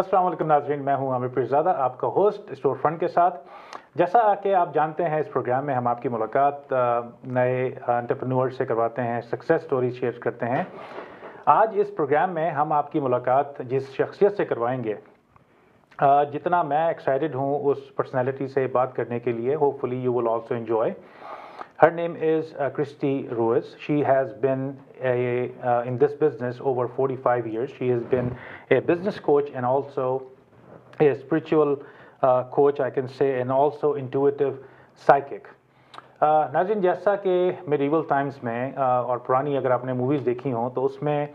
अस्सलाम वालेकुम नाज़रीन, मैं हूं आमिर पीरज़ादा, आपका होस्ट स्टोर फ्रंट के साथ। जैसा कि आप जानते हैं, इस प्रोग्राम में हम आपकी मुलाकात नए एंटरप्रेन्योर से करवाते हैं, सक्सेस स्टोरी शेयर करते हैं। आज इस प्रोग्राम में हम आपकी मुलाकात जिस शख्सियत से करवाएंगे, जितना मैं एक्साइटेड हूं उस पर्सनैलिटी से बात करने के लिए, hopefully you will also enjoy. Her name is Christy Ruiz. She has been in this business over 45 years. She has been a business coach and also a spiritual coach, I can say, and also intuitive psychic. नाज़रीन, जैसा कि medieval times में और पुरानी अगर आपने movies देखी हों तो उसमें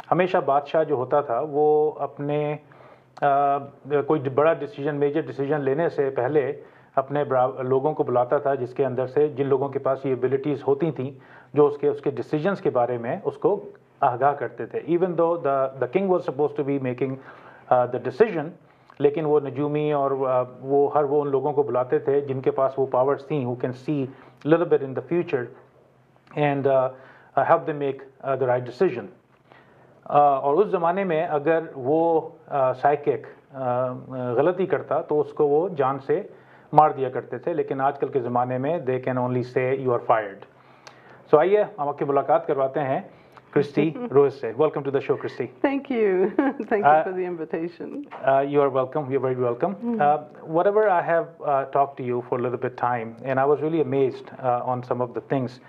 हमेशा बादशाह जो होता था वो अपने कोई बड़ा डिसीजन, मेजर डिसीजन लेने से पहले अपने लोगों को बुलाता था, जिसके अंदर से जिन लोगों के पास ये एबिलिटीज़ होती थी जो उसके डिसीजंस के बारे में उसको आगाह करते थे। Even though the king was supposed to be making the decision, लेकिन वो नजूमी और वो उन लोगों को बुलाते थे जिनके पास वो पावर्स थी, who can see little bit in the future and help them make the right decision. और उस ज़माने में अगर वो साइकिक गलती करता तो उसको वो जान से मार दिया करते थे, लेकिन आजकल के ज़माने में they can only say you are fired. So आइए हम आपकी मुलाकात करवाते हैं क्रिस्टी रोज से। Welcome to the show Christy. Thank you. Thank you for the invitation. You are welcome. You're very welcome. Whatever I have talked to you for a little bit time, and I was really amazed on some of the things.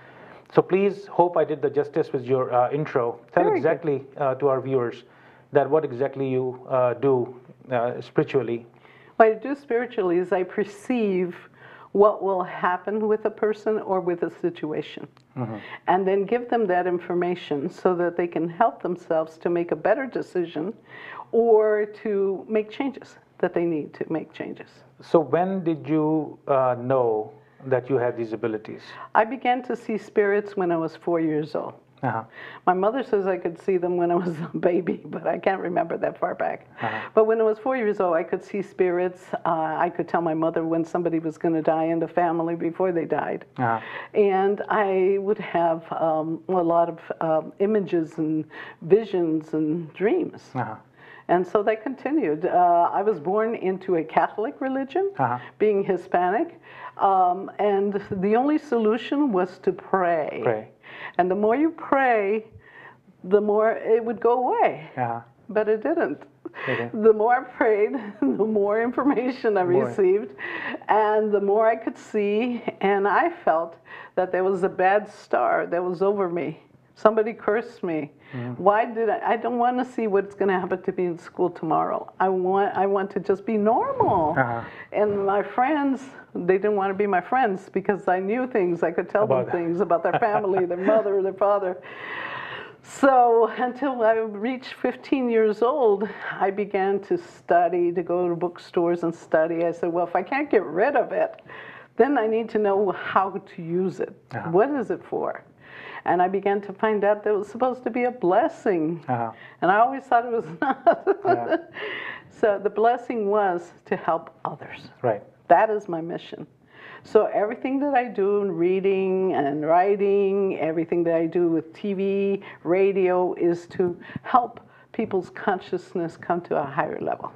So please, hope I did the justice with your intro. Tell Very exactly to our viewers that what exactly you do spiritually. What I do spiritually is I perceive what will happen with a person or with a situation, and then give them that information so that they can help themselves to make a better decision or to make changes that they need to make changes. So when did you know that you had these abilities? I began to see spirits when I was 4 years old. My mother says I could see them when I was a baby, but I can't remember that far back. But when I was 4 years old, I could see spirits. I could tell my mother when somebody was going to die in the family before they died. And I would have a lot of images and visions and dreams. And so that continued. I was born into a Catholic religion, being Hispanic, and the only solution was to pray. And the more you pray, the more it would go away. But it didn't. The more I prayed, the more information I received, and the more I could see, and I felt that there was a bad star that was over me. Somebody cursed me. Why did I don't want to see what's going to happen to me in school tomorrow. I want to just be normal. And my friends, they didn't want to be my friends because I knew things. I could tell them things about their family, their mother, their father. So until I reached 15 years old, I began to study, to go to bookstores and study. I said, well, if I can't get rid of it, then I need to know how to use it. What is it for? And I began to find out that it was supposed to be a blessing. And I always thought it was not. So the blessing was to help others. Right. That is my mission. So everything that I do in reading and writing, everything that I do with TV, radio, is to help people's consciousness come to a higher level.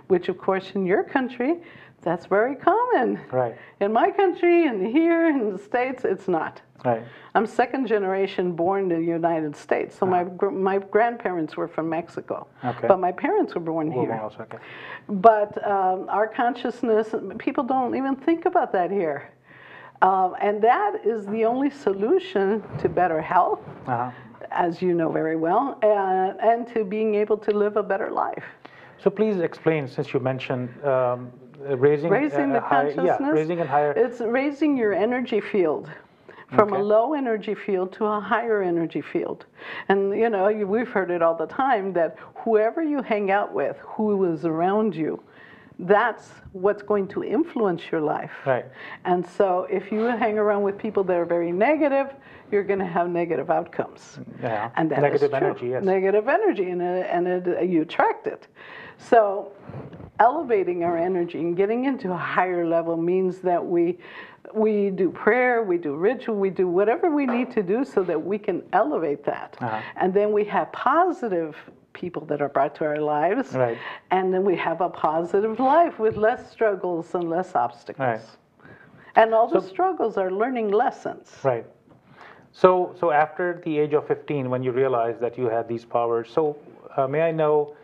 Which, of course, in your country, that's very common. Right. In my country and here in the States, it's not. Right. I'm second generation born in the United States. So my grandparents were from Mexico. But my parents were born here. But our consciousness, people don't even think about that here. And that is the only solution to better health, as you know very well, and to being able to live a better life. So please explain, since you mentioned raising the consciousness. Raising and higher. It's raising your energy field from a low energy field to a higher energy field. And you know, we've heard it all the time that whoever you hang out with, who is around you, that's what's going to influence your life. Right. And so if you hang around with people that are very negative, you're going to have negative outcomes. And that negative is true. Energy, yes. Negative energy, and you attract it. So elevating our energy and getting into a higher level means that we do prayer, we do ritual, we do whatever we need to do so that we can elevate that. And then we have positive people that are brought to our lives. Right. And then we have a positive life with less struggles and less obstacles. Right. And all the struggles are learning lessons. Right. So after the age of 15, when you realized that you had these powers, so may I know,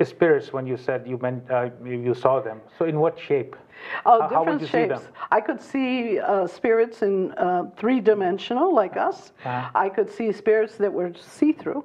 spirits, when you said you saw them, so in what shape? Oh, How would different you see shapes. them? I could see spirits in three-dimensional, like us. I could see spirits that were see-through.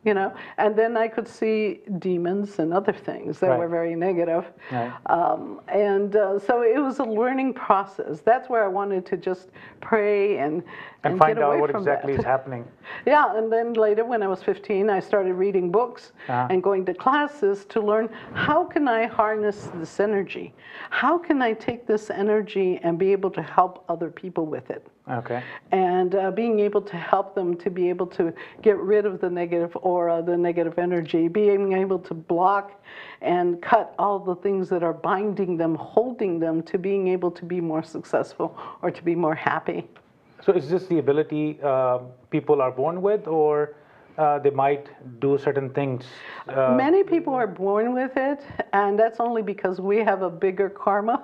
You know, and then I could see demons and other things that were very negative. So it was a learning process. That's where I wanted to just pray and find get out away what from exactly that. is happening. Yeah, and then later when I was 15, I started reading books and going to classes to learn how can I harness this energy? How can I take this energy and be able to help other people with it? Okay. And being able to help them to be able to get rid of the negative aura, the negative energy, being able to block and cut all the things that are binding them, holding them to being able to be more successful or to be more happy. So is this the ability people are born with, or they might do certain things? Many people are born with it, and that's only because we have a bigger karma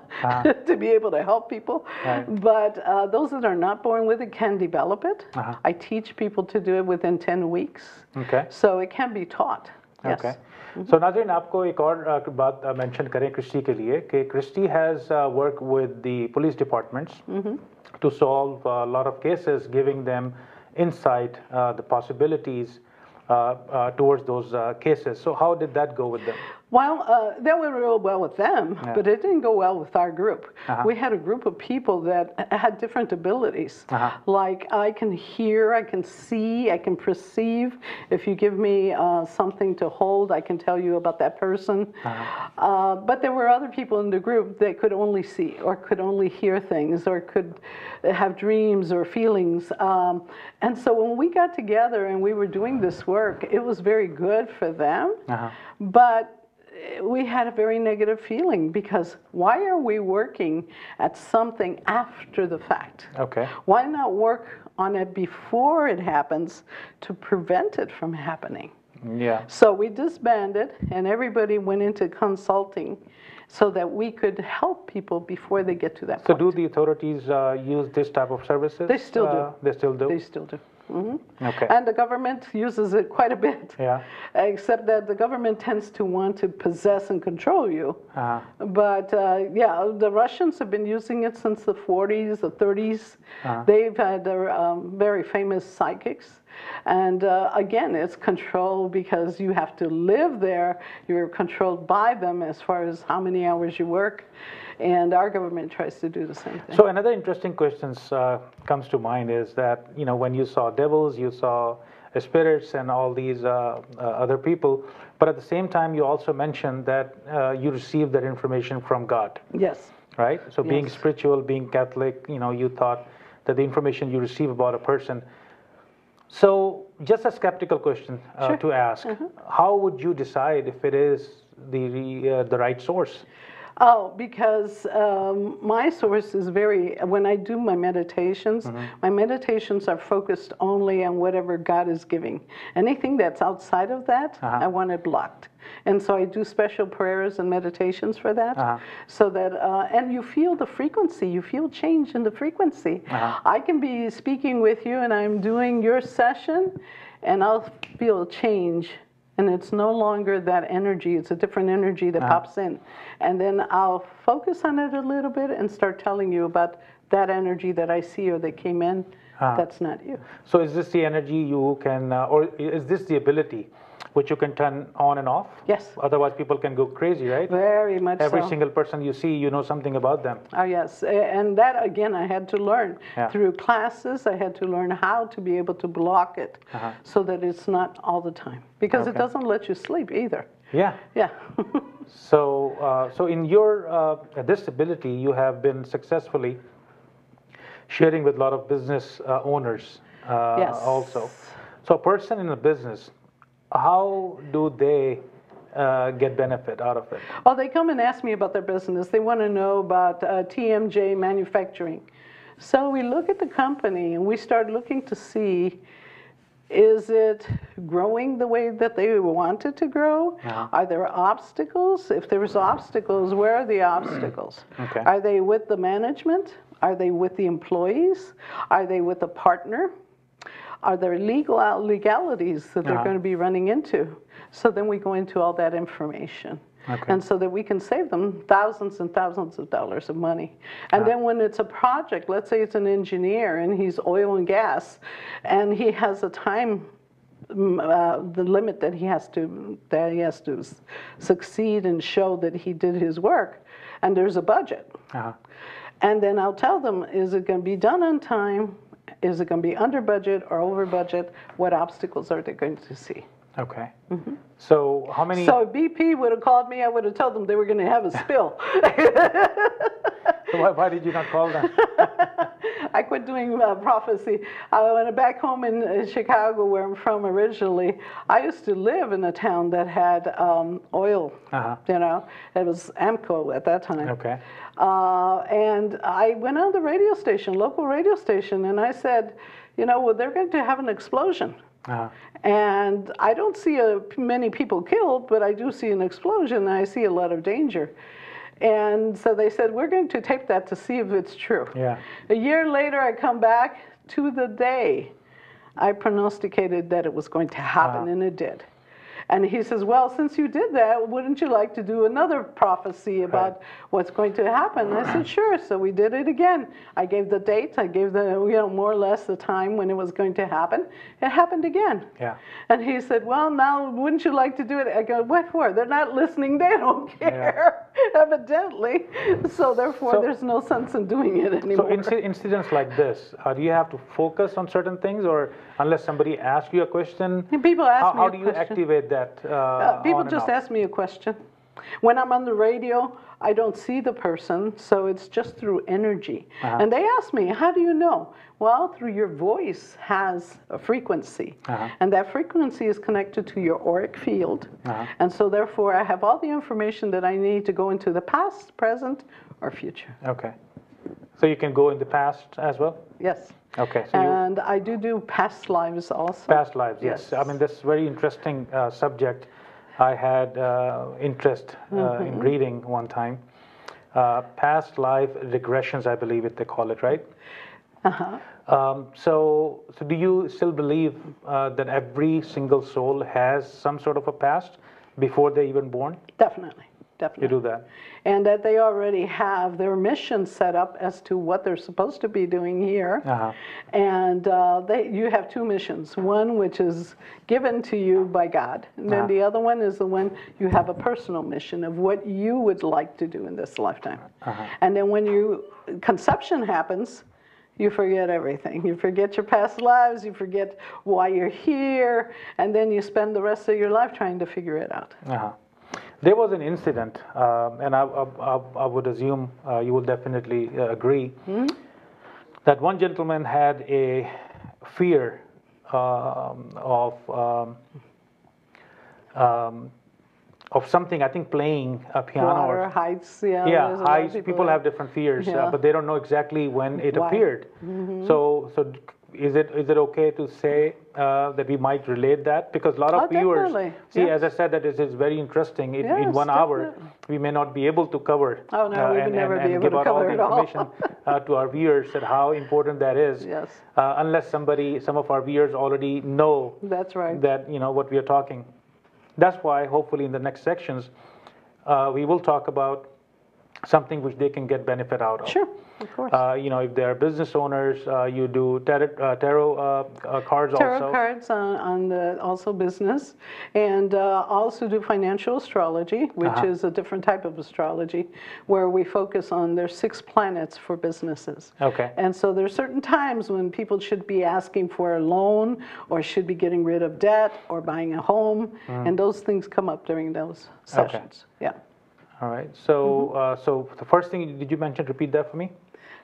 to be able to help people. But those that are not born with it can develop it. I teach people to do it within 10 weeks. Okay. So it can be taught. Yes. Okay. So नाज़रीन, आपको एक और बात mention करें Christie के लिए कि Christie has worked with the police departments to solve a lot of cases, giving them insight, the possibilities towards those cases. So how did that go with them? Well, that went real well with them, but it didn't go well with our group. We had a group of people that had different abilities. Like I can hear, I can see, I can perceive. If you give me something to hold, I can tell you about that person. But there were other people in the group that could only see or could only hear things or could have dreams or feelings. And so when we got together and we were doing this work, it was very good for them. But we had a very negative feeling because why are we working at something after the fact? Okay. Why not work on it before it happens to prevent it from happening? Yeah. So we disbanded and everybody went into consulting so that we could help people before they get to that point. So do the authorities use this type of services? They still do. They still do? They still do. Okay. And the government uses it quite a bit. Yeah. Except that the government tends to want to possess and control you. But yeah, the Russians have been using it since the 40s, the 30s. They've had very famous psychics. And again, it's control because you have to live there. You're controlled by them as far as how many hours you work. And our government tries to do the same thing. So another interesting question comes to mind is that, you know, when you saw devils, you saw spirits and all these other people, but at the same time you also mentioned that you received that information from God. Yes. Right? So being spiritual, being Catholic, you know, you thought that the information you receive about a person. So just a skeptical question to ask, how would you decide if it is the right source? Oh, because my source is when I do my meditations are focused only on whatever God is giving. Anything that's outside of that, I want it blocked. And so I do special prayers and meditations for that, so that, and you feel the frequency, you feel change in the frequency. I can be speaking with you and I'm doing your session and I'll feel change. And it's no longer that energy, it's a different energy that pops in. And then I'll focus on it a little bit and start telling you about that energy that I see or that came in. That's not you. So is this the energy you can, or is this the ability which you can turn on and off? Yes. Otherwise people can go crazy, right? Very much Every single person you see, you know something about them. Oh, yes. And that, again, I had to learn. Through classes, I had to learn how to be able to block it so that it's not all the time. Because it doesn't let you sleep either. Yeah. Yeah. So in your this ability, you have been successfully sharing with a lot of business owners also. So a person in a business, how do they get benefit out of it? Oh, they come and ask me about their business. They want to know about TMJ manufacturing. So we look at the company and we start looking to see Is it growing the way that they want it to grow? Are there obstacles? If there's obstacles, where are the obstacles? Okay. Are they with the management? Are they with the employees? Are they with a partner? Are there legalities that they're going to be running into? So then we go into all that information. Okay. And so that we can save them thousands and thousands of dollars of money. And then when it's a project, let's say it's an engineer and he's oil and gas, and he has a time, the limit that he has to succeed and show that he did his work, and there's a budget. And then I'll tell them, is it going to be done on time? Is it going to be under budget or over budget? What obstacles are they going to see? Okay. So how many? So if BP would have called me, I would have told them they were going to have a spill. So why did you not call them? I quit doing prophecy. I went back home in Chicago, where I'm from originally. I used to live in a town that had oil. You know, it was Amco at that time. Okay. And I went on the radio station, local radio station, and I said, you know, well, they're going to have an explosion. And I don't see many people killed, but I do see an explosion, and I see a lot of danger. And so they said, we're going to tape that to see if it's true. A year later, I come back to the day I prognosticated that it was going to happen, and it did. And he says, well, since you did that, wouldn't you like to do another prophecy about what's going to happen? And I said, sure. So we did it again. I gave the date. I gave the, you know, more or less the time when it was going to happen. It happened again. And he said, well, now, wouldn't you like to do it? I go, what for? They're not listening. They don't care, evidently. So therefore, there's no sense in doing it anymore. So incidents like this, do you have to focus on certain things, or unless somebody asks you a question, people ask me how do you activate that? People just ask me a question. When I'm on the radio, I don't see the person, so it's just through energy. And they ask me, how do you know? Well, through your voice has a frequency. And that frequency is connected to your auric field. And so therefore, I have all the information that I need to go into the past, present, or future. Okay. So you can go in the past as well? Yes. Okay. So and I do past lives also. Past lives, yes. I mean, this is a very interesting subject. I had interest in reading one time. Past life regressions, I believe they call it, right? So do you still believe that every single soul has some sort of a past before they're even born? Definitely. Definitely. You do that. And that they already have their mission set up as to what they're supposed to be doing here. And you have two missions. One which is given to you by God. And then the other one is the one you have a personal mission of what you would like to do in this lifetime. And then when conception happens, you forget everything. You forget your past lives, you forget why you're here, and then you spend the rest of your life trying to figure it out. There was an incident, and I would assume you will definitely agree, that one gentleman had a fear of something, I think playing a piano. Water, heights, yeah, heights. People have different fears, but they don't know exactly when it appeared. So is it okay to say that we might relate that? Because a lot of viewers, as I said, that it is very interesting. In 1 hour, we may not be able to cover we would never be able to cover give out all the information to our viewers that how important that is. Unless some of our viewers already know that what we are talking. That's why hopefully in the next sections we will talk about something which they can get benefit out of. Sure, of course. If they are business owners, you do tarot cards also. Tarot cards on also business, and also do financial astrology, which is a different type of astrology, where we focus on their 6 planets for businesses. And so there's certain times when people should be asking for a loan, or should be getting rid of debt, or buying a home, and those things come up during those sessions. All right. So, so the first thing, did you mention? Repeat that for me.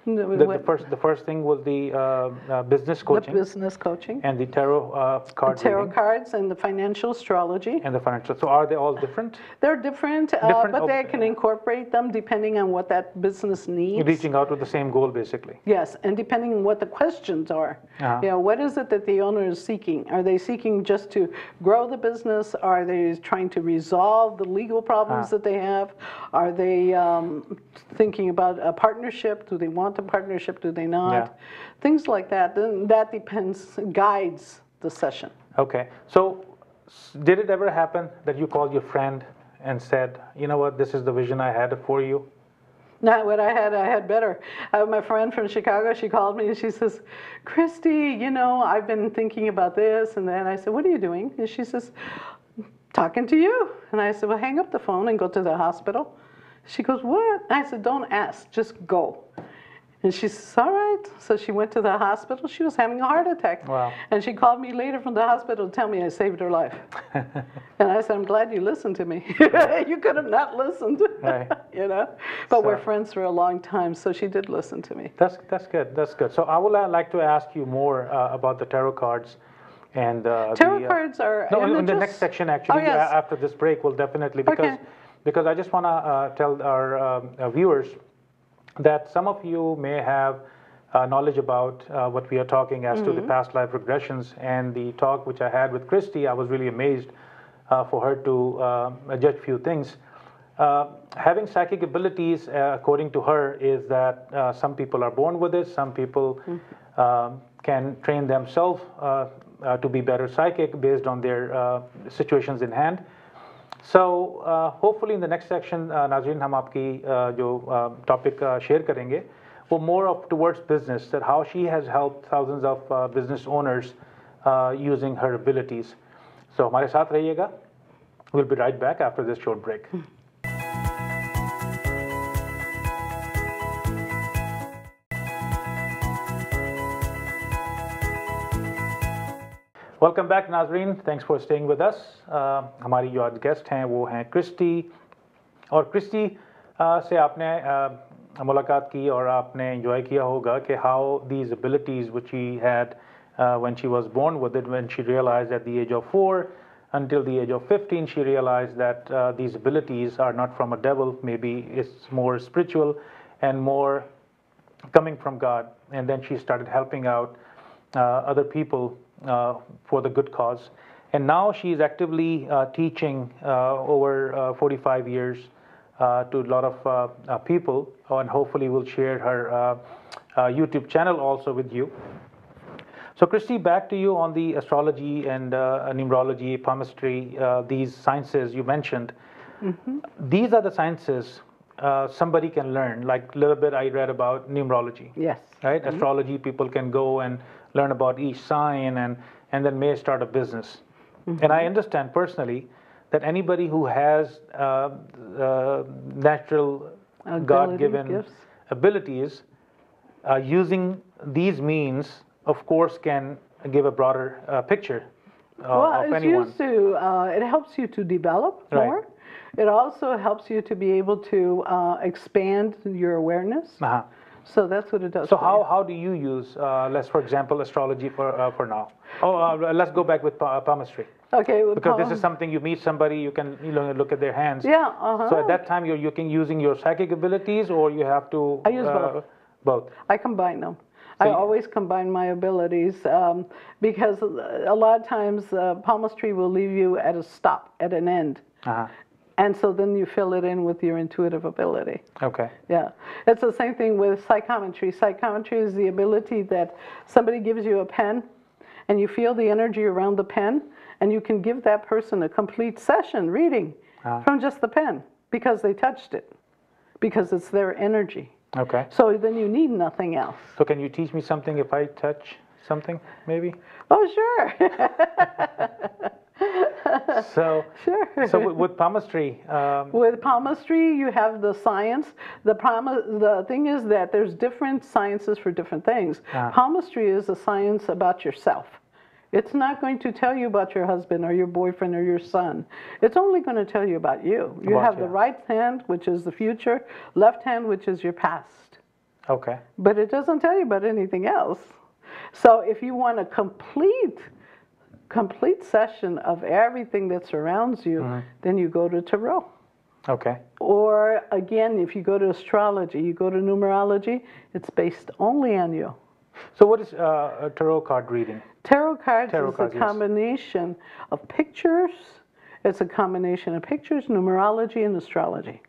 The first thing was the business coaching. The business coaching. And the tarot card tarot cards and the financial astrology. And the financial. So are they all different? They're different, but they can incorporate them depending on what that business needs. Reaching out with the same goal, basically. Yes, and depending on what the questions are. You know, what is it that the owner is seeking? Are they seeking just to grow the business? Are they trying to resolve the legal problems that they have? Are they thinking about a partnership? Do they want a partnership? Do they not? Yeah. Things like that. Then that depends, guides the session. Okay. So did it ever happen that you called your friend and said, you know what, this is the vision I had for you? Not what I had better. My friend from Chicago, she called me and she says, Christy, you know, I've been thinking about this and then I said, what are you doing? And she says, talking to you. And I said, well, hang up the phone and go to the hospital. She goes, what? I said, don't ask, just go. And she says, all right. So she went to the hospital. She was having a heart attack. Wow. And she called me later from the hospital to tell me I saved her life. And I said, I'm glad you listened to me. You could have not listened. Right. You know? But we're friends for a long time, so she did listen to me. That's good. That's good. So I would like to ask you more about the tarot cards. And tarot cards are in the next section, actually. Oh, yes. After this break, we'll definitely, because I just want to tell our viewers that some of you may have knowledge about what we are talking as to the past life regressions, and the talk which I had with Christy, I was really amazed for her to judge few things. Having psychic abilities, according to her, is that some people are born with it, some people can train themselves to be better psychic based on their situations in hand. So hopefully in the next section, Nazreen, हम आपकी जो topic share करेंगे, वो more of towards business, that how she has helped thousands of business owners using her abilities. So हमारे साथ रहिएगा. We'll be right back after this short break. Welcome back नाजरीन, thanks for staying with us. हमारी जो आज guest हैं वो हैं क्रिस्टी. और क्रिस्टी से आपने मुलाकात की और आपने एंजॉय किया होगा कि how these abilities which she had when she was born with it, when she realized at the age of 4 until the age of 15 she realized that these abilities are not from a devil, maybe it's more spiritual and more coming from God. And then she started helping out other people for the good cause, and now she is actively teaching over 45 years to a lot of people, and hopefully will share her YouTube channel also with you. So Christy, back to you on the astrology and numerology, palmistry, these sciences you mentioned. These are the sciences somebody can learn, like a little bit I read about numerology. Yes. Right? Astrology, people can go and learn about each sign and then may start a business. And I understand personally that anybody who has natural God-given abilities, using these means, of course, can give a broader picture of anyone. It helps you to develop more. It also helps you to be able to expand your awareness. So that's what it does. So how do you use, for example, astrology for now? Let's go back with palmistry. Okay. Because this is something you meet somebody, you can look at their hands. Yeah. So at that time you're using your psychic abilities, or you have to. I use both. Both. I combine them. So I always combine my abilities because a lot of times palmistry will leave you at a stop, at an end. And so then you fill it in with your intuitive ability. Okay. Yeah. It's the same thing with psychometry. Psychometry is the ability that somebody gives you a pen and you feel the energy around the pen, and you can give that person a complete session reading from just the pen because they touched it, because it's their energy. Okay. So then you need nothing else. So can you teach me something if I touch something, maybe? Oh, sure. So with palmistry. With palmistry, you have the science. The thing is that there's different sciences for different things. Palmistry is a science about yourself. It's not going to tell you about your husband or your boyfriend or your son. It's only going to tell you about you. You have the right hand, which is the future, left hand, which is your past. Okay. But it doesn't tell you about anything else. So if you want a complete session of everything that surrounds you, then you go to tarot. Okay. Or again, if you go to astrology, you go to numerology, it's based only on you. So what is a tarot card reading? Tarot cards is a combination of pictures. It's a combination of pictures, numerology, and astrology.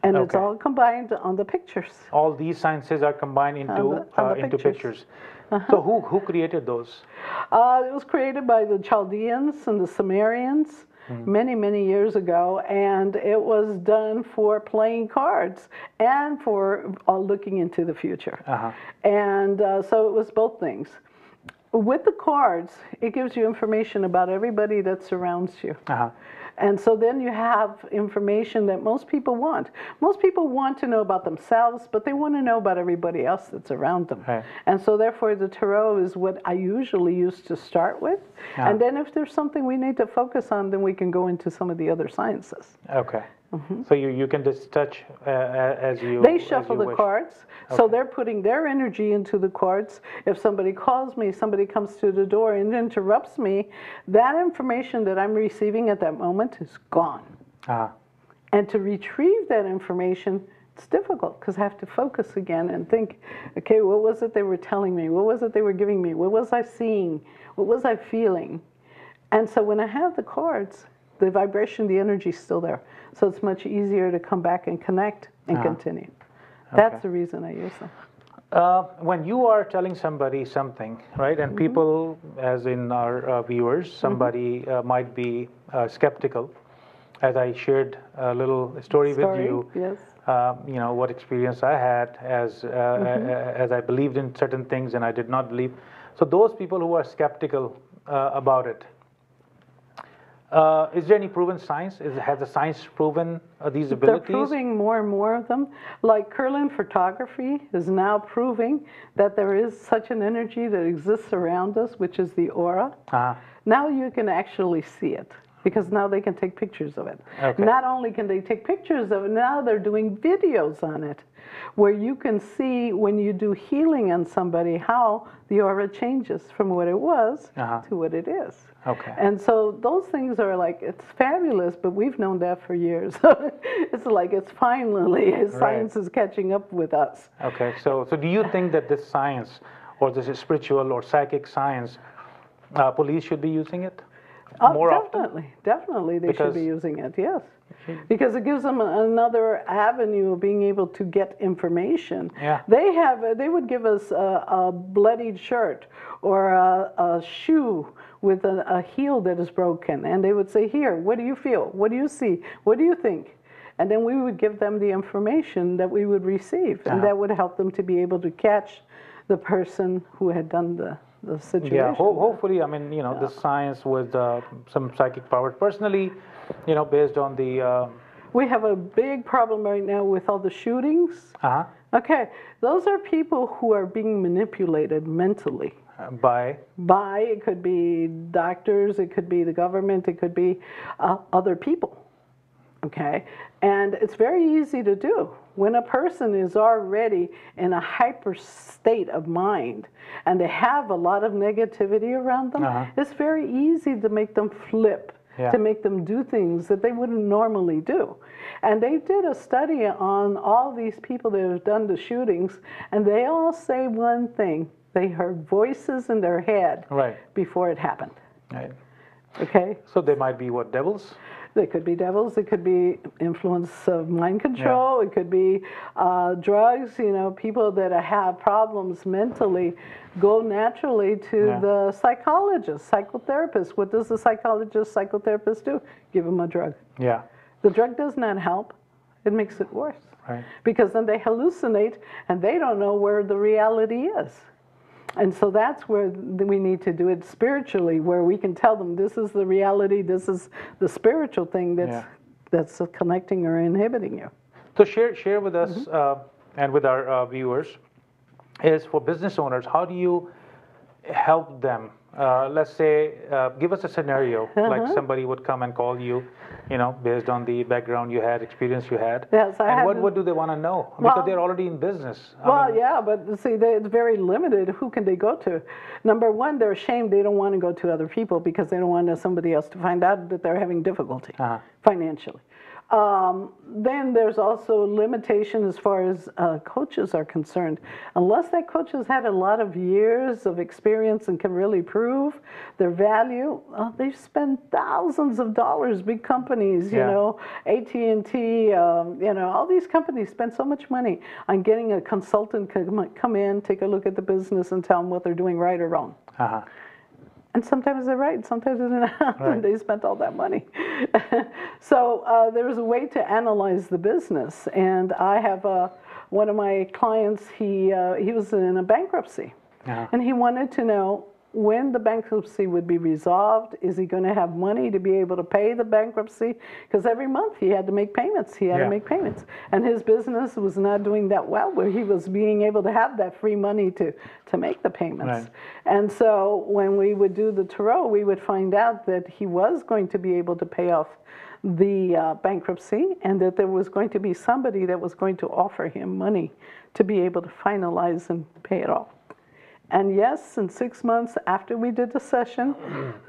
And it's all combined on the pictures. All these sciences are combined into pictures. So who created those? It was created by the Chaldeans and the Sumerians many, many years ago, and it was done for playing cards and for looking into the future. And so it was both things. With the cards, it gives you information about everybody that surrounds you. And so then you have information that most people want. Most people want to know about themselves, but they want to know about everybody else that's around them. Right. And so therefore the tarot is what I usually use to start with. And then if there's something we need to focus on, then we can go into some of the other sciences. Okay. So you can just touch as you They shuffle the cards, Okay. so they're putting their energy into the cards. If somebody calls me, somebody comes to the door and interrupts me, that information that I'm receiving at that moment is gone. And to retrieve that information, it's difficult because I have to focus again and think, okay, what was it they were telling me? What was it they were giving me? What was I seeing? What was I feeling? And so when I have the cards, the vibration, the energy is still there. So it's much easier to come back and connect and continue. That's the reason I use them. When you are telling somebody something, right, and people, as in our viewers, somebody might be skeptical, as I shared a little story with you, Yes. You know, what experience I had as I believed in certain things and I did not believe. So those people who are skeptical about it, is there any proven science? Has the science proven these abilities? They're proving more and more of them. Like Kirlian photography is now proving that there is such an energy that exists around us, which is the aura. Now you can actually see it, because now they can take pictures of it. Okay. Not only can they take pictures of it, now they're doing videos on it, where you can see when you do healing on somebody how the aura changes from what it was to what it is. Okay. And so those things are like, it's fabulous, but we've known that for years. It's like it's finally, science is catching up with us. Okay, so do you think that this science, or this spiritual or psychic science, police should be using it more often? Definitely they should be using it, yes. Because it gives them another avenue of being able to get information. Yeah. They would give us a bloodied shirt or a shoe with a heel that is broken, and they would say, here, what do you feel? What do you see? What do you think? And then we would give them the information that we would receive, and that would help them to be able to catch the person who had done the situation. Yeah, hopefully, I mean, you know, the science with some psychic powers. Personally, you know, based on the... We have a big problem right now with all the shootings. Okay, those are people who are being manipulated mentally. By? It could be doctors, it could be the government, it could be other people. Okay, and it's very easy to do. When a person is already in a hyper state of mind and they have a lot of negativity around them, it's very easy to make them flip, to make them do things that they wouldn't normally do. And they did a study on all these people that have done the shootings, and they all say one thing. They heard voices in their head before it happened. Right. Okay? So they might be what, devils? They could be devils. It could be influence of mind control. It could be drugs. You know, people that have problems mentally go naturally to the psychologist, psychotherapist. What does the psychologist, psychotherapist do? Give them a drug. Yeah. The drug does not help. It makes it worse. Right. Because then they hallucinate and they don't know where the reality is. And so that's where we need to do it spiritually, where we can tell them this is the reality, this is the spiritual thing that's connecting or inhibiting you. So share with us and with our viewers is for business owners, how do you help them Let's say, give us a scenario, like somebody would come and call you, based on the background you had, experience you had. Yes, and what do they want to know? Because they're already in business. Yeah, but see, it's very limited. Who can they go to? Number one, they're ashamed. They don't want to go to other people because they don't want somebody else to find out that they're having difficulty financially. Then there's also limitation as far as coaches are concerned. Unless that coach has had a lot of years of experience and can really prove their value, they spend thousands of dollars. Big companies, AT&T, all these companies spend so much money on getting a consultant to come in, take a look at the business, and tell them what they're doing right or wrong. And sometimes they're right, sometimes they're not, and they spent all that money. So there's a way to analyze the business. And I have one of my clients, he was in a bankruptcy. And he wanted to know when the bankruptcy would be resolved. Is he going to have money to be able to pay the bankruptcy? Because every month he had to make payments. And his business was not doing that well, where he was being able to have that free money to make the payments. And so when we would do the tarot, we would find out that he was going to be able to pay off the bankruptcy, and that there was going to be somebody that was going to offer him money to be able to finalize and pay it off. And yes, in 6 months after we did the session,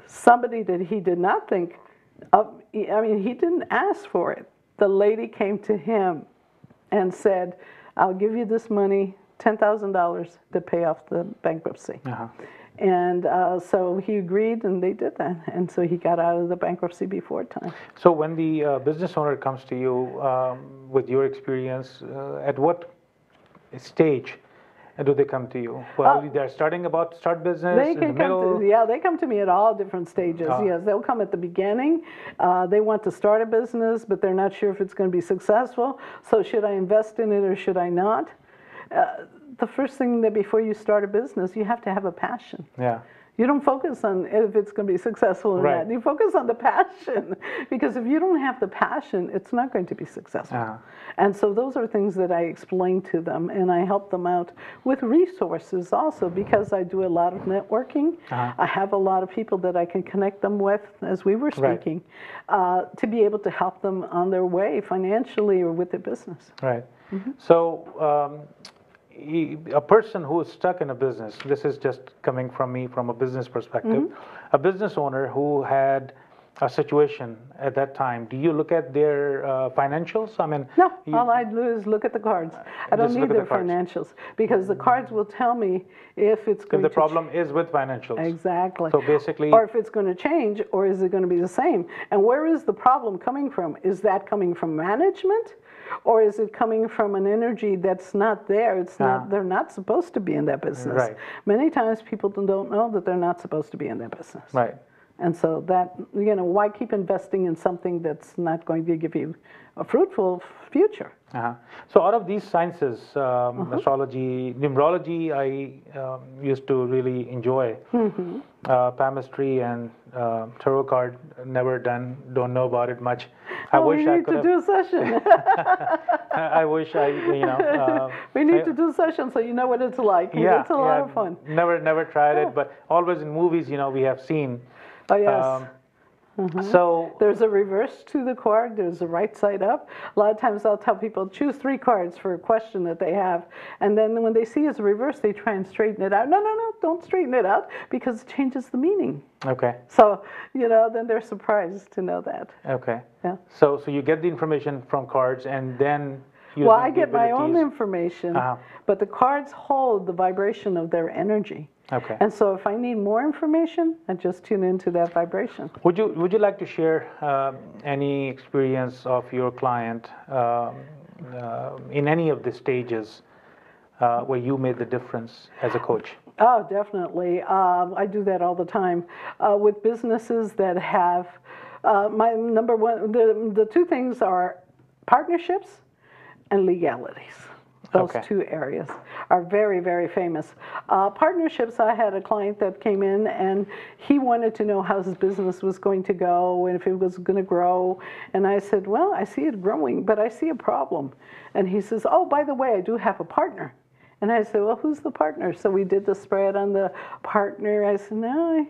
somebody that he did not think of, he didn't ask for it. The lady came to him and said, I'll give you this money, $10,000, to pay off the bankruptcy. And so he agreed, and they did that. And so he got out of the bankruptcy before time. So when the business owner comes to you with your experience, at what stage do they come to you? Well, they're start business, they in the middle? They come to me at all different stages. Yes, they'll come at the beginning. They want to start a business, but they're not sure if it's going to be successful. So should I invest in it or should I not? The first thing that before you start a business, you have to have a passion. You don't focus on if it's going to be successful or not. You focus on the passion, because if you don't have the passion, it's not going to be successful. And so those are things that I explain to them, and I help them out with resources also, because I do a lot of networking. I have a lot of people that I can connect them with, as we were speaking, to be able to help them on their way financially or with their business. So a person who is stuck in a business, this is just coming from me from a business perspective, a business owner who had a situation at that time, do you look at their financials? No, all I do is look at the cards. I don't need their financials, because the cards will tell me if it's going to... If the problem is with financials. Exactly. So basically... Or if it's going to change, or is it going to be the same? And where is the problem coming from? Is that coming from management? Or is it coming from an energy that's not there? It's not. They're not supposed to be in that business. Many times people don't know that they're not supposed to be in that business. And so that, why keep investing in something that's not going to give you a fruitful future? So out of these sciences, astrology, numerology, I used to really enjoy. Palmistry and tarot card, never done, don't know about it much. I wish I could have... We need to do a session. I wish we need to do a session so you know what it's like. It's a lot of fun. Never tried it, but always in movies, we have seen. Oh, yes. So there's a reverse to the card, there's a right side up. A lot of times I'll tell people, choose 3 cards for a question that they have, and then when they see it's reverse, they try and straighten it out. No, don't straighten it out, because it changes the meaning. So, then they're surprised to know that. So you get the information from cards, and then well, I get my own information, but the cards hold the vibration of their energy. And so if I need more information, I just tune into that vibration. Would you like to share any experience of your client in any of the stages where you made the difference as a coach? Oh, definitely. I do that all the time with businesses that have my number one. The 2 things are partnerships and legalities. Those 2 areas are very, very famous. Partnerships, I had a client that came in, and he wanted to know how his business was going to go and if it was going to grow. And I said, well, I see it growing, but I see a problem. And he says, oh, by the way, I do have a partner. And I said, well, who's the partner? So we did the spread on the partner. I said, no,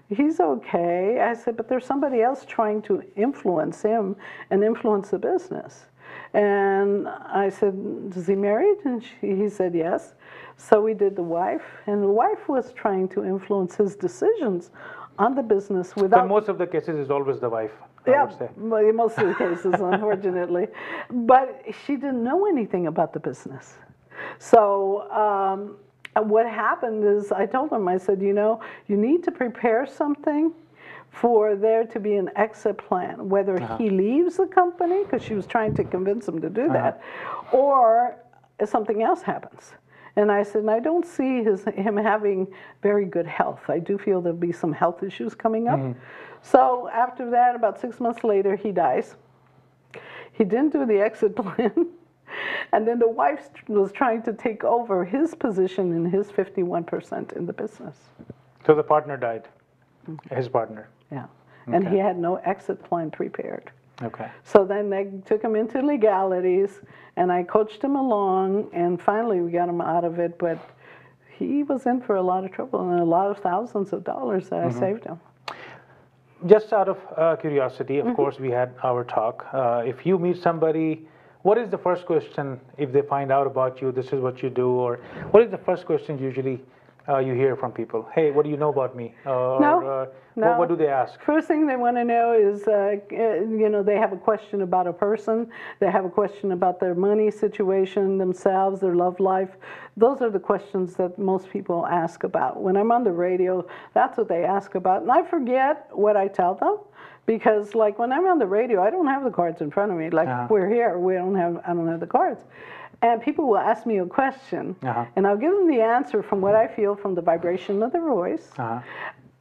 he's okay. I said, but there's somebody else trying to influence him and influence the business. And I said, is he married? And he said, yes. So we did the wife, and the wife was trying to influence his decisions on the business without... But most of the cases is always the wife, I would say. In most of the cases, unfortunately. But she didn't know anything about the business. So what happened is I told him, I said, you know, you need to prepare something for there to be an exit plan, whether he leaves the company, because she was trying to convince him to do that, or if something else happens. And I said, I don't see him having very good health. I do feel there'll be some health issues coming up. So after that, about 6 months later, he dies. He didn't do the exit plan. And then the wife was trying to take over his position in his 51% in the business. So the partner died, his partner. Yeah. And he had no exit plan prepared. Okay. So then they took him into legalities, and I coached him along, and finally we got him out of it. But he was in for a lot of trouble and a lot of thousands of dollars that I saved him. Just out of curiosity, of course, we had our talk. If you meet somebody, what is the first question if they find out about you, this is what you do, or what is the first question usually you hear from people? Hey, what do you know about me? No. What do they ask? First thing they want to know is, you know, they have a question about a person. They have a question about their money situation, themselves, their love life. Those are the questions that most people ask about. When I'm on the radio, that's what they ask about. And I forget what I tell them. Because, like, when I'm on the radio, I don't have the cards in front of me. Like, we're here, I don't have the cards. And people will ask me a question, and I'll give them the answer from what I feel from the vibration of their voice,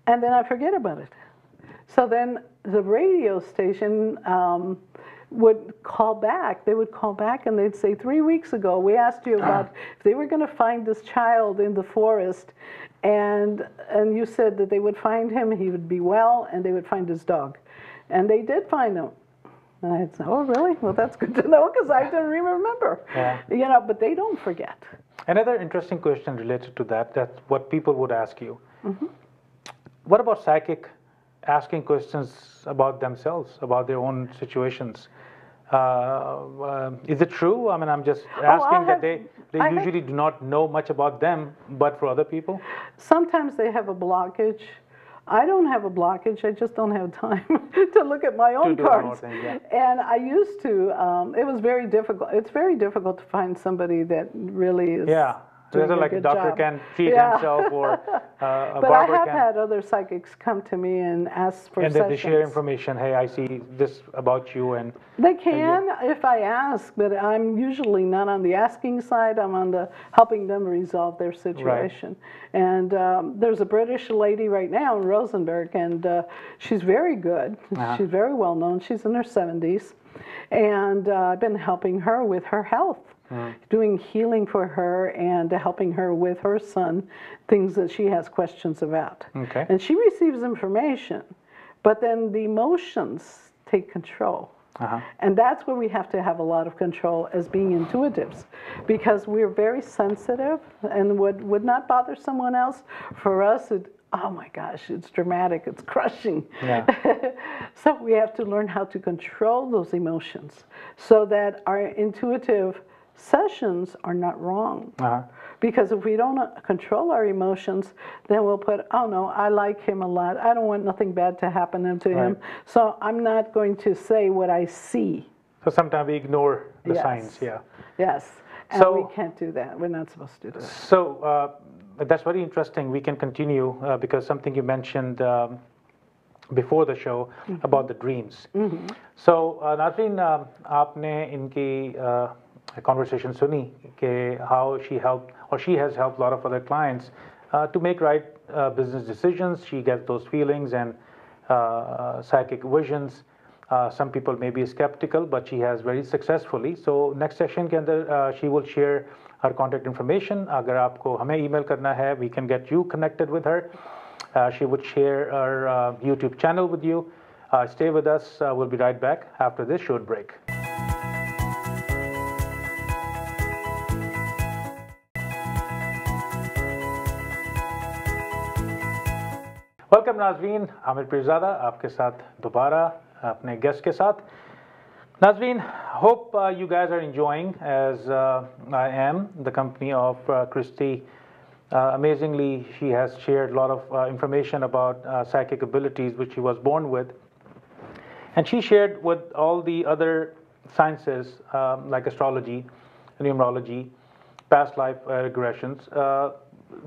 and then I forget about it. So then the radio station would call back. They would call back and they'd say, 3 weeks ago, we asked you about if they were going to find this child in the forest, and you said that they would find him, he would be well, and they would find his dog. And they did find him. And I'd say, oh, really? Well, that's good to know, because I didn't even remember. You know, but they don't forget. Another interesting question related to that, that's what people would ask you. What about psychic asking questions about themselves, about their own situations? Is it true? I mean, I'm just asking that they usually do not know much about them, but for other people? Sometimes they have a blockage. I don't have a blockage. I just don't have time to look at my own cards. And I used to. It was very difficult. It's very difficult to find somebody that really is. There's like a doctor can treat himself, or a but barber I have can. had other psychics come to me and ask for sessions. And they share information. Hey, I see this about you, and they can if I ask, but I'm usually not on the asking side. I'm on the helping them resolve their situation. And there's a British lady right now in Rosenberg, and she's very good. She's very well known. She's in her 70s, and I've been helping her with her health. Doing healing for her and helping her with her son, things that she has questions about. And she receives information, but then the emotions take control. And that's where we have to have a lot of control as being intuitives, because we're very sensitive, and what would not bother someone else, for us, oh my gosh, it's dramatic, it's crushing. So we have to learn how to control those emotions so that our intuitive sessions are not wrong. Because if we don't control our emotions, then we'll put, oh no, I like him a lot. I don't want nothing bad to happen to him. So I'm not going to say what I see. So sometimes we ignore the signs. Yes. And so, we can't do that. We're not supposed to do that. So that's very interesting. We can continue because something you mentioned before the show about the dreams. So Nazreen, आपने इनकी conversation suni ke how she helped, or she has helped a lot of other clients to make right business decisions. She gets those feelings and psychic visions. Some people may be skeptical, but she has very successfully. So next session ke andar she will share her contact information. Agar aapko hame email karna hai, we can get you connected with her. She would share her YouTube channel with you. Stay with us. We'll be right back after this short break. Welcome नाजरीन, आमिर पीरजादा आपके साथ दोबारा अपने guest के साथ. Nazreen, hope you guys are enjoying as I am the company of Christy. Amazingly, she has shared a lot of information about psychic abilities which she was born with. And she shared with all the other sciences like astrology, numerology, past life regressions.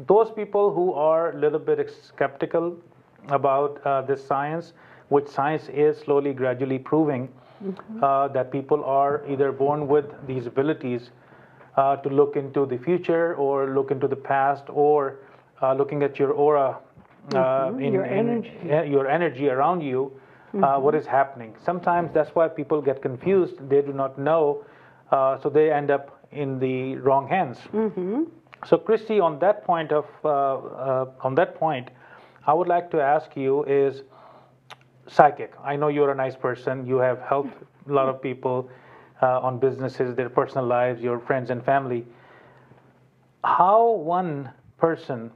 Those people who are a little bit skeptical about this science, which science is slowly, gradually proving that people are either born with these abilities to look into the future or look into the past, or looking at your aura, your energy around you, what is happening. Sometimes that's why people get confused. They do not know, so they end up in the wrong hands. So, Christy, on that point, I would like to ask you is psychic. I know you're a nice person. You have helped a lot of people on businesses, their personal lives, your friends and family. How one person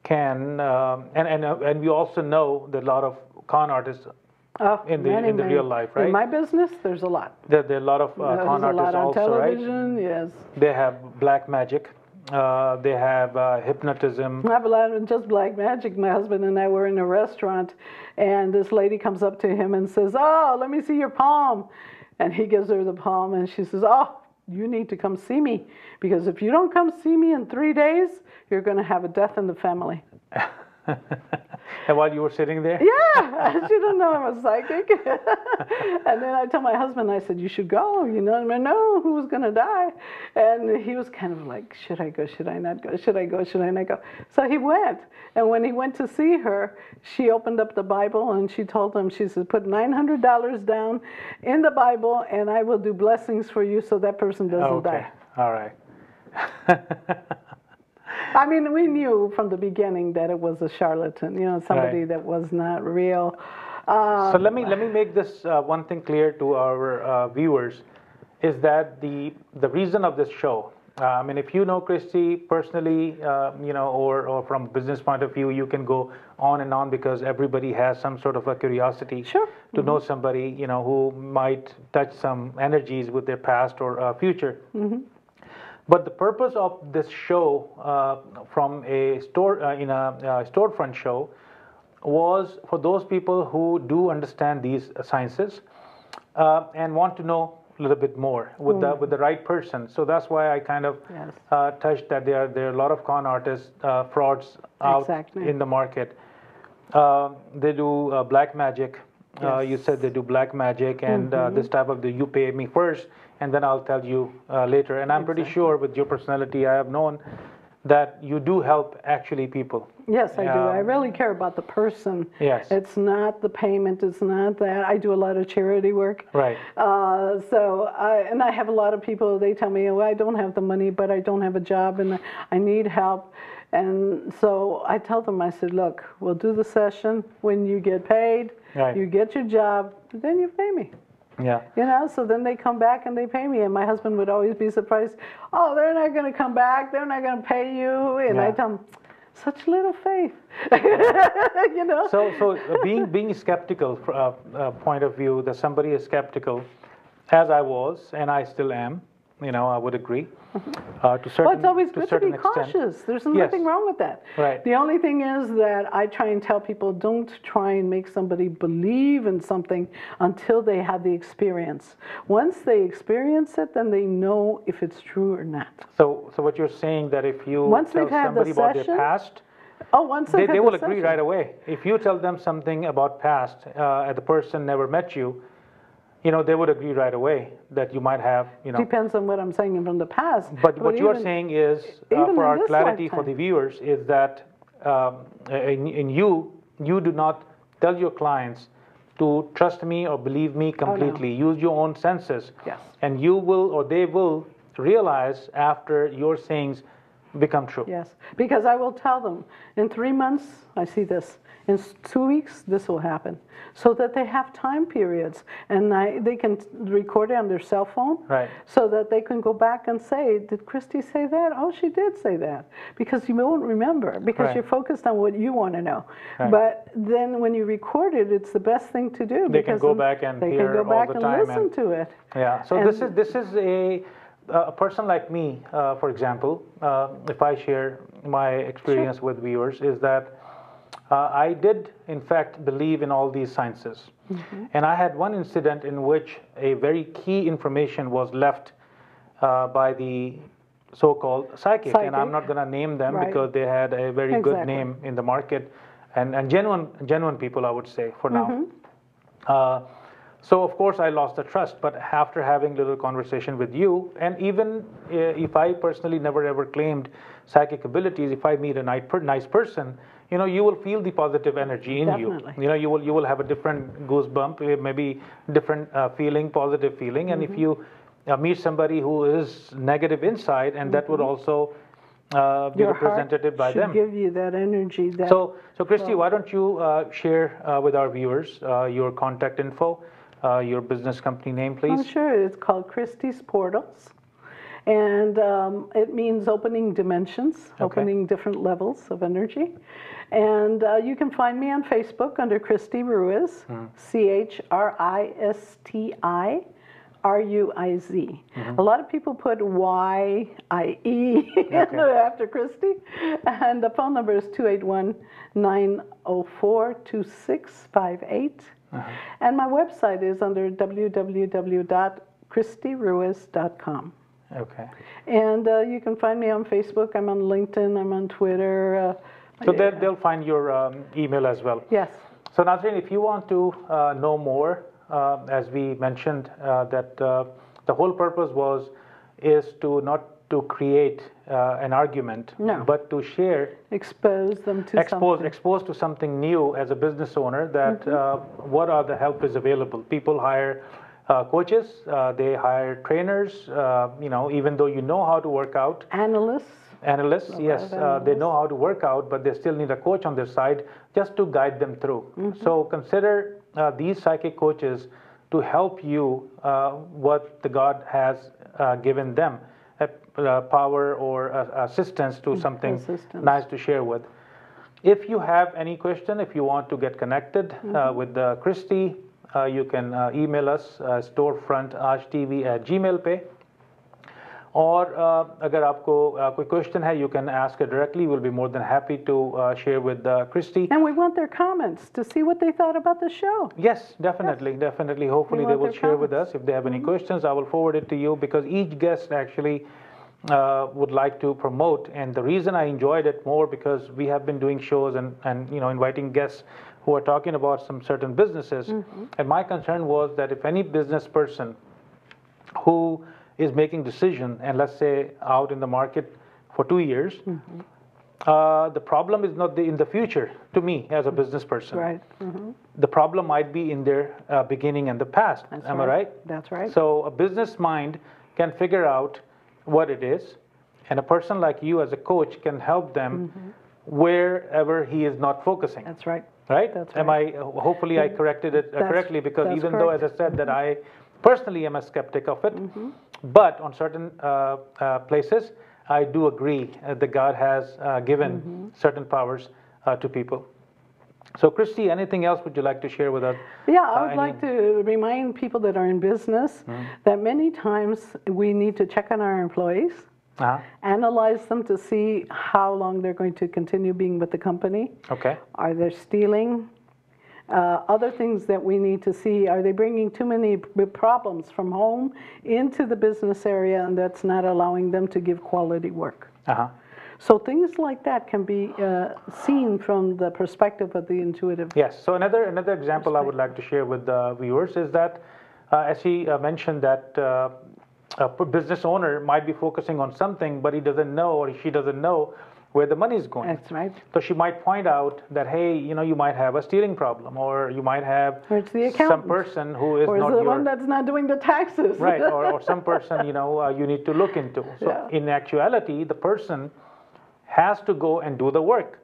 can, and we also know that a lot of con artists in the real life, right? In my business, there's a lot. There are a lot of con artists also, right? There's a lot on television, yes. They have black magic. They have hypnotism. I have a lot of just black magic. My husband and I were in a restaurant, and this lady comes up to him and says, "Oh, let me see your palm." And he gives her the palm, and she says, "Oh, you need to come see me, because if you don't come see me in 3 days, you're going to have a death in the family." And while you were sitting there? Yeah, she didn't know I was psychic. And then I told my husband, I said, "You should go, you know, I know who was going to die." And he was kind of like, "Should I go? Should I not go? Should I go? Should I not go?" So he went. And when he went to see her, she opened up the Bible and she told him, she said, "Put $900 down in the Bible and I will do blessings for you so that person doesn't die." All right. I mean, we knew from the beginning that it was a charlatan, you know, somebody that was not real. So let me make this one thing clear to our viewers, is that the reason of this show. I mean, if you know Christy personally, you know, or from a business point of view, you can go on and on, because everybody has some sort of a curiosity to know somebody, you know, who might touch some energies with their past or future. But the purpose of this show, from a in a storefront show, was for those people who do understand these sciences and want to know a little bit more with the right person. So that's why I kind of touched that there are a lot of con artists, frauds out in the market. They do black magic. You said they do black magic, and this type of you pay me first, and then I'll tell you later. And I'm pretty sure with your personality, I have known that you do help actually people. Yes, I do. I really care about the person. Yes. It's not the payment. It's not that. I do a lot of charity work. Right. And I have a lot of people, they tell me, "Oh, I don't have the money, but I don't have a job, and I need help." And so I tell them, I said, "Look, we'll do the session. When you get paid, you get your job, then you pay me." Yeah. You know, so then they come back and they pay me. And my husband would always be surprised. "Oh, they're not going to come back. They're not going to pay you." And I tell him, "Such little faith." You know? So being skeptical from a point of view, that somebody is skeptical, as I was, and I still am, you know, I would agree. Well, it's always good to be cautious. There's nothing wrong with that. Right. The only thing is that I try and tell people, don't try and make somebody believe in something until they have the experience. Once they experience it, then they know if it's true or not. So what you're saying, that if you tell somebody about their past, they will agree right away. If you tell them something about past, and the person never met you, you know, they would agree right away that you might have, you know. Depends on what I'm saying from the past. But what you're saying is, for our clarity for the viewers, is that you do not tell your clients to trust me or believe me completely. Use your own senses. Yes. And you will, or they will, realize after your sayings become true. Yes, because I will tell them, in 3 months, I see this. In 2 weeks, this will happen. So that they have time periods, and they can record it on their cell phone, Right. so that they can go back and say, did Christy say that? Oh, she did say that. Because you won't remember, because Right. you're focused on what you want to know. Right. But then when you record it, it's the best thing to do. They can go back and they hear can go all back the and time listen and- to it. Yeah. So And- this is a person like me, for example, if I share my experience with viewers, is that I did, in fact, believe in all these sciences. And I had one incident in which a very key information was left by the so-called psychic. And I'm not going to name them Right. because they had a very good Exactly. name in the market, and genuine people, I would say, for now. So of course I lost the trust, but after having a little conversation with you, and even if I personally never ever claimed psychic abilities, if I meet a nice person, you know, you will feel the positive energy in Definitely. you. You know, you will have a different goosebump, maybe different feeling, positive feeling, and if you meet somebody who is negative inside, and that would also be Your represented by heart should them. give you that energy. That So Christy, why don't you share with our viewers your contact info, your business company name, please? I'm sure it's called Christie's Portals, and it means opening dimensions, opening different levels of energy. And you can find me on Facebook under Christy Ruiz, CHRISTI RUIZ. A lot of people put YIE after Christy, and the phone number is 281-904-2658. And my website is under www.christyruiz.com. Okay. And you can find me on Facebook. I'm on LinkedIn. I'm on Twitter. So they'll find your email as well. Yes. So Nazreen, if you want to know more, as we mentioned, that the whole purpose is to not to create an argument, No. but to share, Expose them to something. expose to something new as a business owner, that what are the help is available. People hire coaches, they hire trainers, you know, even though you know how to work out. Analysts. Analysts, yes, they know how to work out, but they still need a coach on their side just to guide them through. So consider these psychic coaches to help you what the God has given them, power or assistance to something nice to share with. If you have any question, if you want to get connected with Christy, you can email us storefrontaajtv@gmail.pe. और अगर आपको कोई question है, you can ask her directly. We'll be more than happy to share with Christy. And we want their comments to see what they thought about the show. Yes, definitely, definitely. Hopefully they will share with us. If they have any questions, I will forward it to you, because each guest actually would like to promote. And the reason I enjoyed it more, because we have been doing shows and you know, inviting guests who are talking about some certain businesses. And my concern was that if any business person who is making decision, and let's say out in the market for 2 years, the problem is not in the future to me as a business person. Right. The problem might be in their beginning and the past. Am I right? That's right. So a business mind can figure out what it is, and a person like you as a coach can help them wherever he is not focusing. That's right. Right? That's Am right. Hopefully I corrected it correctly, because that's even though, as I said, that I personally am a skeptic of it, but on certain places, I do agree that God has given certain powers to people. So Christy, anything else would you like to share with us? Yeah, I would like to remind people that are in business that many times we need to check on our employees, analyze them to see how long they're going to continue being with the company. Okay. Are they stealing? Other things that we need to see, are they bringing too many problems from home into the business area, and that's not allowing them to give quality work? So things like that can be seen from the perspective of the intuitive. Yes. So another example I would like to share with the viewers is that, as he mentioned, that a business owner might be focusing on something, but he doesn't know, or she doesn't know where the money is going. That's right. So she might point out that, hey, you know, you might have a stealing problem, or you might have some person who is not the one that's not doing the taxes. Right, or some person, you know, you need to look into. So in actuality, the person has to go and do the work.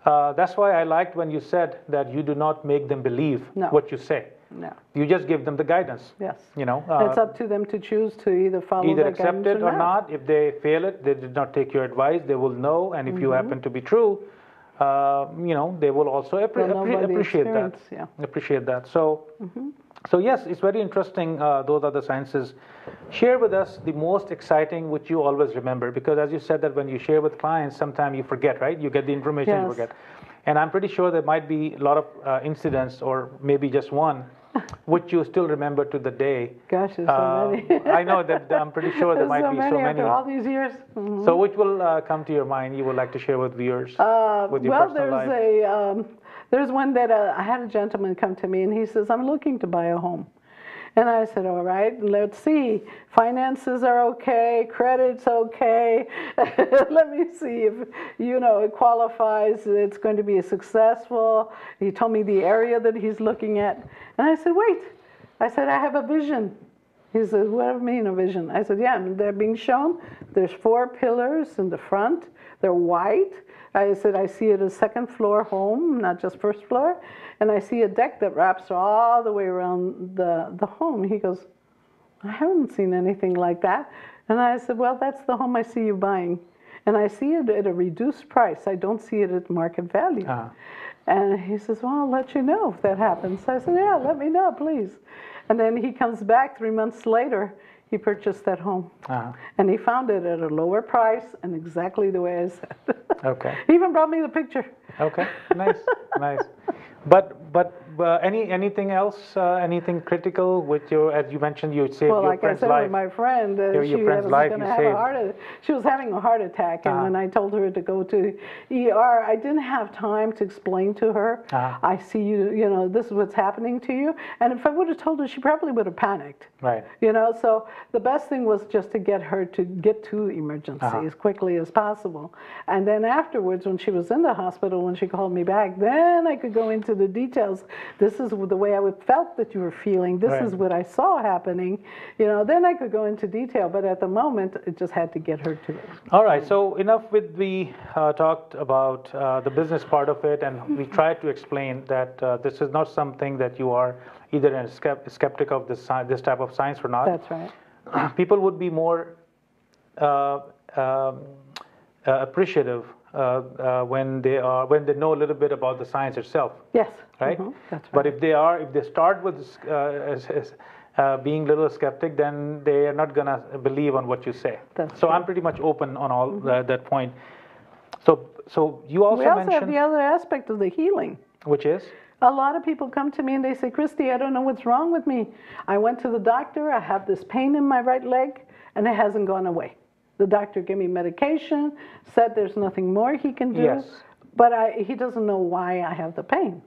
That's why I liked when you said that you do not make them believe what you say. No. You just give them the guidance. Yes. You know, it's up to them to choose to either follow either the accept guidance it or not. If they fail it, they did not take your advice, they will know. And if you happen to be true, you know, they will also appreciate that. Yeah. Appreciate that. So, so yes, it's very interesting. Those are the sciences. Share with us the most exciting, which you always remember, because as you said that when you share with clients, sometimes you forget, right? You get the information, you forget. And I'm pretty sure there might be a lot of incidents, or maybe just one, which you still remember to the day. Gosh, there's so many. I know that I'm pretty sure there might be so many. After all these years. So which will come to your mind you would like to share with viewers, with your personal life? There's one that I had a gentleman come to me and he says, I'm looking to buy a home. And I said, all right, let's see. Finances are okay, credit's okay. Let me see if, you know, it qualifies, it's going to be successful. He told me the area that he's looking at. And I said, wait. I said, I have a vision. He said, what do you mean a vision? I said, yeah, they're being shown. There's 4 pillars in the front. They're white. I said, I see it as second floor home, not just first floor. And I see a deck that wraps all the way around the home. He goes, I haven't seen anything like that. And I said, well, that's the home I see you buying. And I see it at a reduced price. I don't see it at market value. And he says, well, I'll let you know if that happens. I said, yeah, let me know, please. And then he comes back 3 months later. He purchased that home, and he found it at a lower price and exactly the way I said. Okay. He even brought me the picture. Okay, nice, nice. But anything else? Anything critical with your? As you mentioned, you saved your friend's life. Well, like I said, with my friend, she was having a heart attack, and when I told her to go to ER, I didn't have time to explain to her. I see you. You know, this is what's happening to you. And if I would have told her, she probably would have panicked. Right. You know, so the best thing was just to get her to get to emergency as quickly as possible. And then afterwards, when she was in the hospital, when she called me back, then I could go into the details. This is the way I felt that you were feeling. This is what I saw happening. You know, then I could go into detail. But at the moment, it just had to get her to it. All right. So enough with we talked about the business part of it, and we tried to explain that this is not something that you are either a skeptic of this type of science or not. That's right. People would be more appreciative when they know a little bit about the science itself. Yes. Right. That's right. But if they start with being a little skeptic, then they are not gonna believe on what you say. That's so true. I'm pretty much open on all that point. So you also mentioned have the other aspect of the healing, which is. A lot of people come to me and they say, Christy, I don't know what's wrong with me. I went to the doctor, I have this pain in my right leg, and it hasn't gone away. The doctor gave me medication, said there's nothing more he can do, but he doesn't know why I have the pain.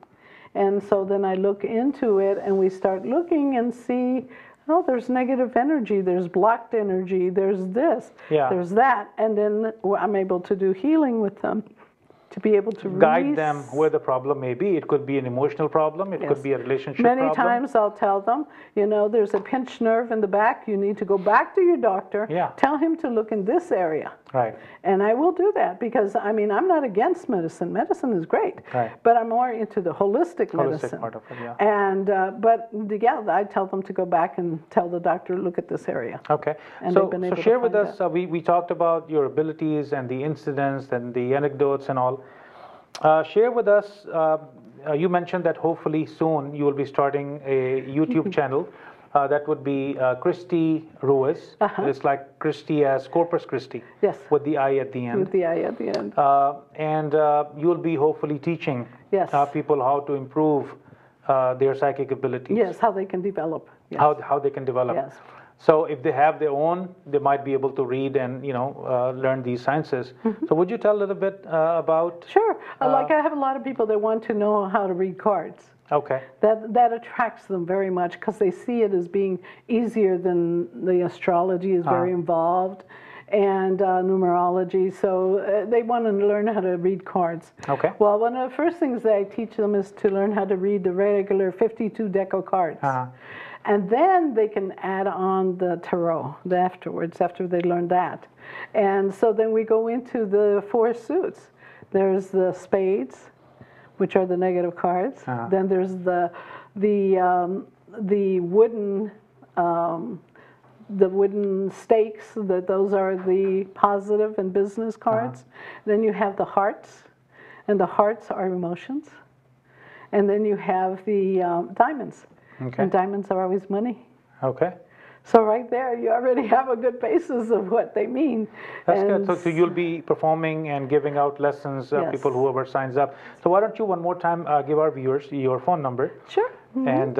And so then I look into it, and we start looking and see, oh, there's negative energy, there's blocked energy, there's this, there's that. And then I'm able to do healing with them, to be able to guide them where the problem may be. It could be an emotional problem. It could be a relationship problem. Many times I'll tell them, you know, there's a pinched nerve in the back. You need to go back to your doctor. Tell him to look in this area. Right. And I will do that because, I mean, I'm not against medicine. Medicine is great. Right. But I'm more into the holistic medicine. Part of it, yeah. And, I tell them to go back and tell the doctor, look at this area. Okay. And so share with us, we talked about your abilities and the incidents and the anecdotes and all. Share with us, you mentioned that hopefully soon you will be starting a YouTube channel. That would be Christy Ruiz. It's like Christy as Corpus Christi. Yes. With the I at the end. With the I at the end. And you'll be hopefully teaching people how to improve their psychic abilities. Yes, how they can develop. Yes. How they can develop. Yes. So if they have their own, they might be able to read and learn these sciences. So would you tell a little bit about? Sure. Like I have a lot of people that want to know how to read cards. Okay. That attracts them very much because they see it as being easier than the astrology is very involved, and numerology. So they want to learn how to read cards. Okay. Well, one of the first things that I teach them is to learn how to read the regular 52 deck of cards. And then they can add on the tarot afterwards, after they learn that. And so then we go into the 4 suits. There's the spades, which are the negative cards. Then there's the wooden stakes, those are the positive and business cards. Then you have the hearts, and the hearts are emotions. And then you have the diamonds, and diamonds are always money. Okay. So right there, you already have a good basis of what they mean. That's good. So you'll be performing and giving out lessons, people, whoever signs up. So why don't you one more time give our viewers your phone number? Sure. And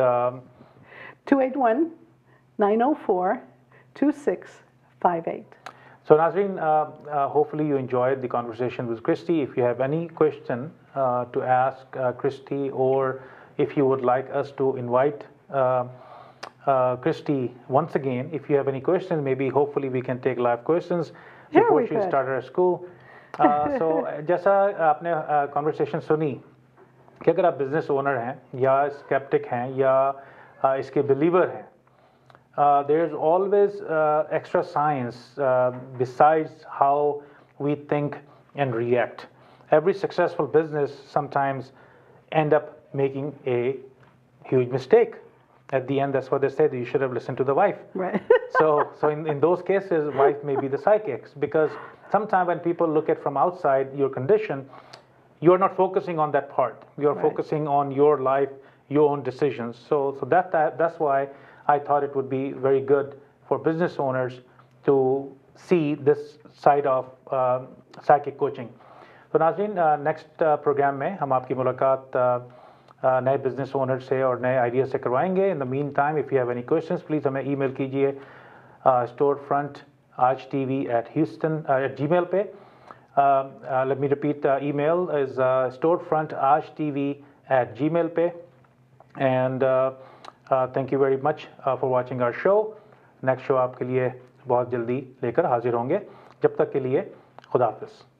281-904-2658. So Nazreen, hopefully you enjoyed the conversation with Christy. If you have any question to ask Christy, or if you would like us to invite Christy once again, if you have any questions, maybe hopefully we can take live questions before she started her school. So जैसा आपने conversation सुनी कि अगर आप business owner हैं या skeptic हैं या इसके believer हैं, there's always extra science besides how we think and react. Every successful business sometimes end up making a huge mistake. At the end, that's what they say, that you should have listened to the wife. Right. So in those cases, wife may be the psychics, because sometimes when people look at from outside your condition, you're not focusing on that part. You're focusing on your life, your own decisions. So that's why I thought it would be very good for business owners to see this side of psychic coaching. तो नाज़रीन, next programme में हम आपकी मुलाकात नए business owner से और नए आइडिया से करवाएंगे. In the mean time, if you have any questions, please हमें ईमेल कीजिए storefrontajtv@houston@gmail पे. Let me repeat, the email is storefrontajtv@gmail पे. And thank you very much for watching our show. Next show आपके लिए बहुत जल्दी लेकर हाजिर होंगे. जब तक के लिए खुदा हाफिज़.